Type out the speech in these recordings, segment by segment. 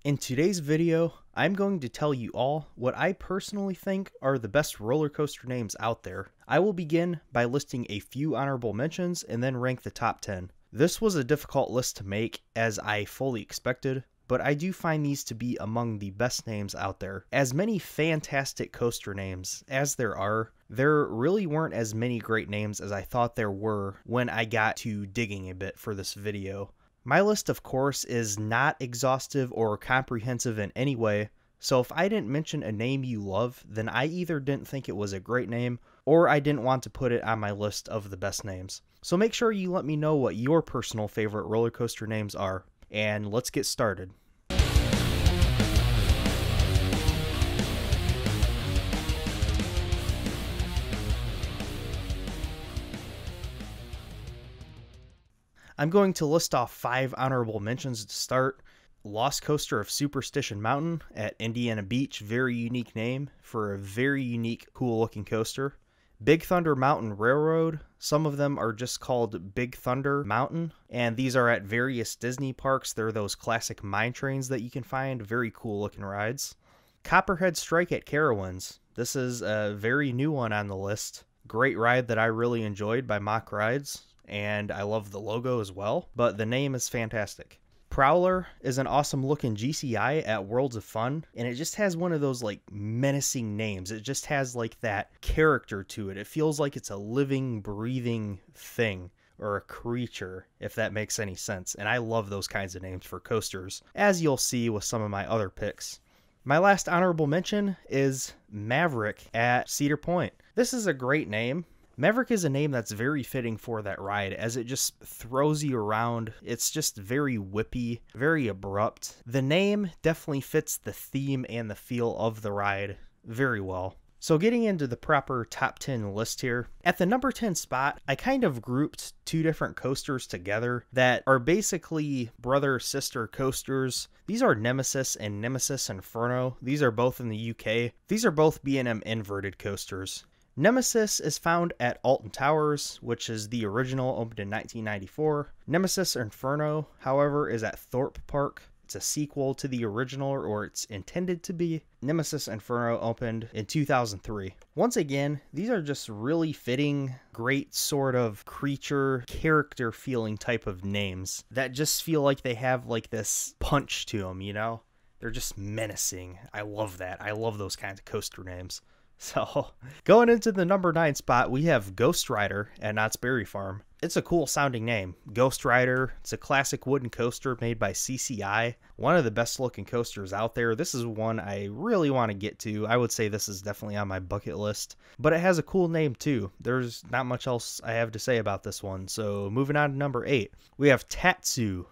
In today's video, I'm going to tell you all what I personally think are the best roller coaster names out there. I will begin by listing a few honorable mentions and then rank the top 10. This was a difficult list to make as I fully expected, but I do find these to be among the best names out there. As many fantastic coaster names as there are, there really weren't as many great names as I thought there were when I got to digging a bit for this video. My list, of course, is not exhaustive or comprehensive in any way, so if I didn't mention a name you love, then I either didn't think it was a great name, or I didn't want to put it on my list of the best names. So make sure you let me know what your personal favorite roller coaster names are, and let's get started. I'm going to list off 5 honorable mentions to start. Lost Coaster of Superstition Mountain at Indiana Beach, very unique name for a very unique, cool looking coaster. Big Thunder Mountain Railroad, some of them are just called Big Thunder Mountain, and these are at various Disney parks. They're those classic mine trains that you can find, very cool looking rides. Copperhead Strike at Carowinds, this is a very new one on the list. Great ride that I really enjoyed by Mock Rides, and I love the logo as well, but the name is fantastic. Prowler is an awesome looking GCI at Worlds of Fun, and it just has one of those like menacing names. It just has like that character to it. It feels like it's a living, breathing thing or a creature, if that makes any sense. And I love those kinds of names for coasters, as you'll see with some of my other picks. My last honorable mention is Maverick at Cedar Point. This is a great name. Maverick is a name that's very fitting for that ride as it just throws you around. It's just very whippy, very abrupt. The name definitely fits the theme and the feel of the ride very well. So getting into the proper top 10 list here, at the number 10 spot, I kind of grouped 2 different coasters together that are basically brother-sister coasters. These are Nemesis and Nemesis Inferno. These are both in the UK. These are both B&M inverted coasters. Nemesis is found at Alton Towers, which is the original, opened in 1994. Nemesis Inferno, however, is at Thorpe Park. It's a sequel to the original, or it's intended to be. Nemesis Inferno opened in 2003. Once again, these are just really fitting, great sort of creature, character feeling type of names that just feel like they have like this punch to them, you know? They're just menacing. I love that. I love those kinds of coaster names. So, going into the number 9 spot, we have Ghost Rider at Knott's Berry Farm. It's a cool sounding name. Ghost Rider, it's a classic wooden coaster made by CCI. One of the best looking coasters out there. This is one I really want to get to. I would say this is definitely on my bucket list. But it has a cool name too. There's not much else I have to say about this one. So, moving on to number 8, we have Tatsu.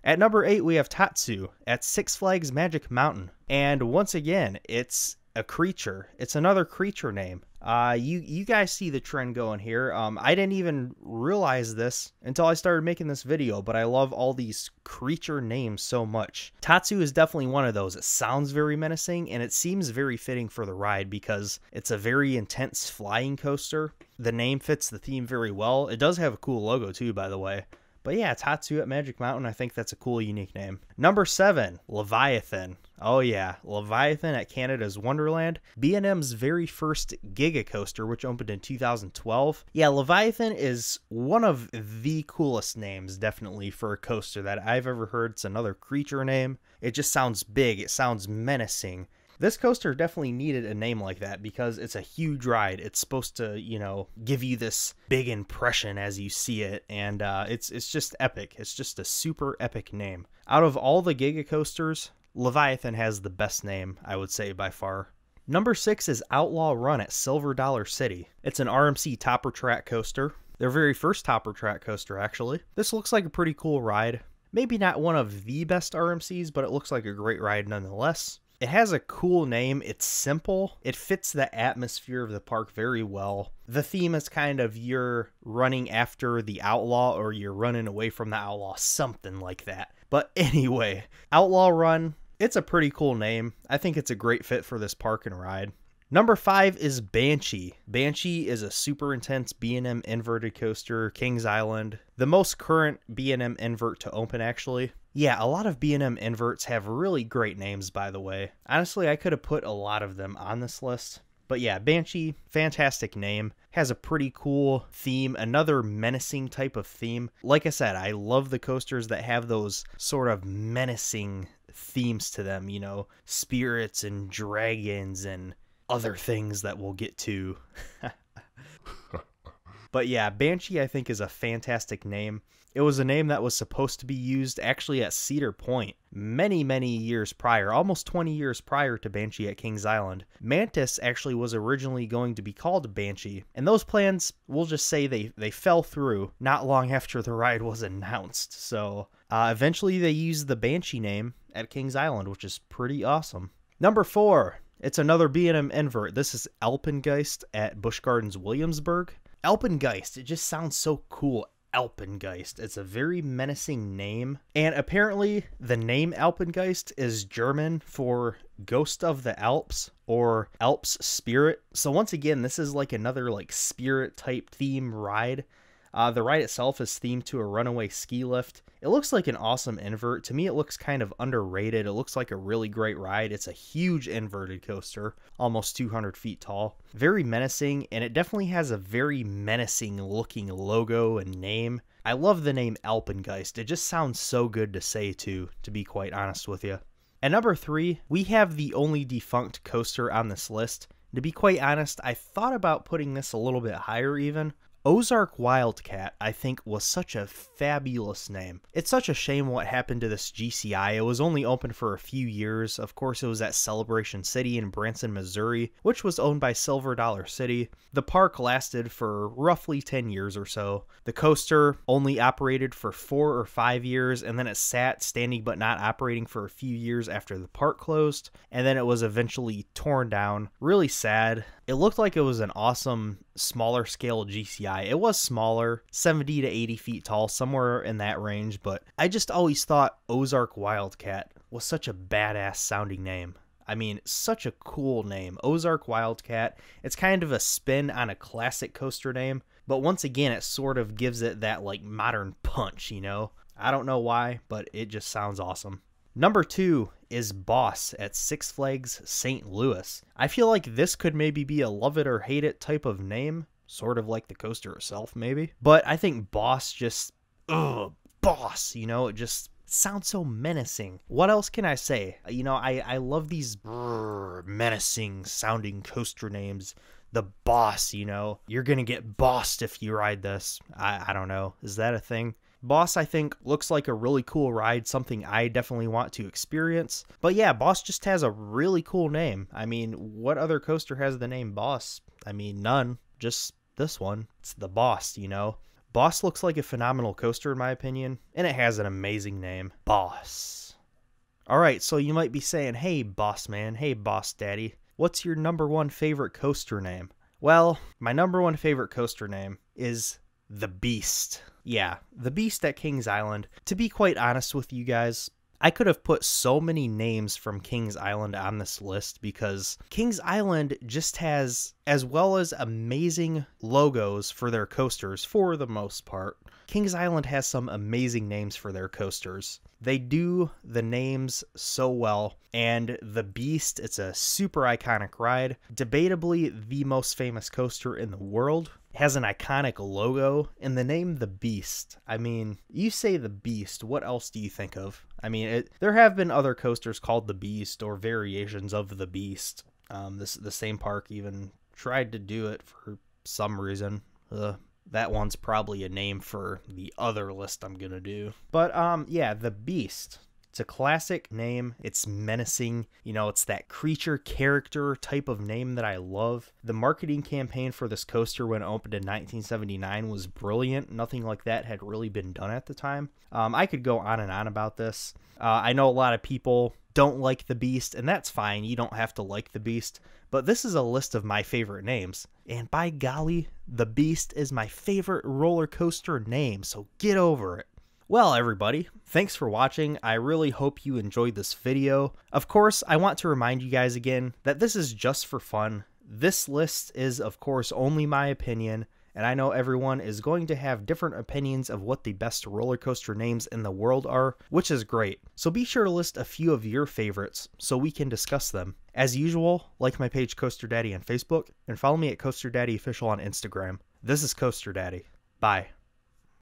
At number 8, we have Tatsu at Six Flags Magic Mountain. And once again, it's a creature. It's another creature name. You guys see the trend going here. I didn't even realize this until I started making this video, but I love all these creature names so much. Tatsu is definitely one of those. It sounds very menacing, and it seems very fitting for the ride because it's a very intense flying coaster. The name fits the theme very well. It does have a cool logo too, by the way. But yeah, Tatsu at Magic Mountain, I think that's a cool, unique name. Number 7, Leviathan. Oh yeah, Leviathan at Canada's Wonderland. B&M's very first Giga Coaster, which opened in 2012. Yeah, Leviathan is one of the coolest names, definitely, for a coaster that I've ever heard. It's another creature name. It just sounds big. It sounds menacing. This coaster definitely needed a name like that because it's a huge ride. It's supposed to, you know, give you this big impression as you see it, and it's just epic. It's just a super epic name. Out of all the Giga coasters, Leviathan has the best name, I would say, by far. Number 6 is Outlaw Run at Silver Dollar City. It's an RMC Topper Track coaster. Their very first Topper Track coaster, actually. This looks like a pretty cool ride. Maybe not one of the best RMCs, but it looks like a great ride nonetheless. It has a cool name. It's simple. It fits the atmosphere of the park very well. The theme is kind of you're running after the outlaw or you're running away from the outlaw, something like that. But anyway, Outlaw Run, it's a pretty cool name. I think it's a great fit for this park and ride. Number 5 is Banshee. Banshee is a super intense B&M inverted coaster, Kings Island. The most current B&M invert to open, actually. Yeah, a lot of B&M inverts have really great names, by the way. Honestly, I could have put a lot of them on this list. But yeah, Banshee, fantastic name. Has a pretty cool theme, another menacing type of theme. Like I said, I love the coasters that have those sort of menacing themes to them, you know, spirits and dragons and other things that we'll get to. But yeah, Banshee I think is a fantastic name. It was a name that was supposed to be used actually at Cedar Point many, many years prior, almost 20 years prior to Banshee at Kings Island. Mantis actually was originally going to be called Banshee, and those plans, we'll just say they fell through not long after the ride was announced. So eventually they used the Banshee name at Kings Island, which is pretty awesome. Number 4, it's another B&M invert. This is Alpengeist at Busch Gardens Williamsburg. Alpengeist, it just sounds so cool. Alpengeist. It's a very menacing name. And apparently the name Alpengeist is German for Ghost of the Alps or Alps Spirit. So once again, this is like another like spirit type theme ride. The ride itself is themed to a runaway ski lift. It looks like an awesome invert. To me, it looks kind of underrated. It looks like a really great ride. It's a huge inverted coaster, almost 200 feet tall. Very menacing, and it definitely has a very menacing looking logo and name. I love the name Alpengeist. It just sounds so good to say too, to be quite honest with you. At number 3, we have the only defunct coaster on this list. To be quite honest, I thought about putting this a little bit higher even. Ozark Wildcat, I think, was such a fabulous name. It's such a shame what happened to this GCI. It was only open for a few years. Of course, it was at Celebration City in Branson, Missouri, which was owned by Silver Dollar City. The park lasted for roughly 10 years or so. The coaster only operated for 4 or 5 years, and then it sat standing but not operating for a few years after the park closed, and then it was eventually torn down. Really sad. It looked like it was an awesome smaller scale GCI. It was smaller, 70 to 80 feet tall, somewhere in that range, but I just always thought Ozark Wildcat was such a badass sounding name. I mean, such a cool name. Ozark Wildcat. It's kind of a spin on a classic coaster name, but once again, it sort of gives it that like modern punch, you know? I don't know why, but it just sounds awesome. Number 2 is Boss at Six Flags St. Louis. I feel like this could maybe be a love it or hate it type of name, sort of like the coaster itself maybe. But I think Boss just, Boss, you know, it just sounds so menacing. What else can I say? You know, I love these menacing sounding coaster names. The Boss, you know, you're gonna get bossed if you ride this. I don't know. Is that a thing? Boss, I think, looks like a really cool ride, something I definitely want to experience. But yeah, Boss just has a really cool name. I mean, what other coaster has the name Boss? I mean, none. Just this one. It's the Boss, you know? Boss looks like a phenomenal coaster in my opinion, and it has an amazing name. Boss. Alright, so you might be saying, hey Boss Man, hey Boss Daddy, what's your number 1 favorite coaster name? Well, my number 1 favorite coaster name is The Beast. Yeah, The Beast at Kings Island. To be quite honest with you guys, I could have put so many names from Kings Island on this list because Kings Island just has, as well as amazing logos for their coasters for the most part, Kings Island has some amazing names for their coasters. They do the names so well, and The Beast, it's a super iconic ride, debatably the most famous coaster in the world. Has an iconic logo, and the name The Beast. I mean, you say The Beast, what else do you think of? I mean, there have been other coasters called The Beast or variations of The Beast. The same park even tried to do it for some reason. That one's probably a name for the other list I'm gonna do. But yeah, The Beast. It's a classic name. It's menacing. You know, it's that creature character type of name that I love. The marketing campaign for this coaster when it opened in 1979 was brilliant. Nothing like that had really been done at the time. I could go on and on about this. I know a lot of people don't like The Beast, and that's fine. You don't have to like The Beast. But this is a list of my favorite names. And by golly, The Beast is my favorite roller coaster name, so get over it. Well, everybody, thanks for watching. I really hope you enjoyed this video. Of course, I want to remind you guys again that this is just for fun. This list is, of course, only my opinion, and I know everyone is going to have different opinions of what the best roller coaster names in the world are, which is great. So be sure to list a few of your favorites so we can discuss them. As usual, like my page Coaster Daddy on Facebook, and follow me at Coaster Daddy Official on Instagram. This is Coaster Daddy. Bye.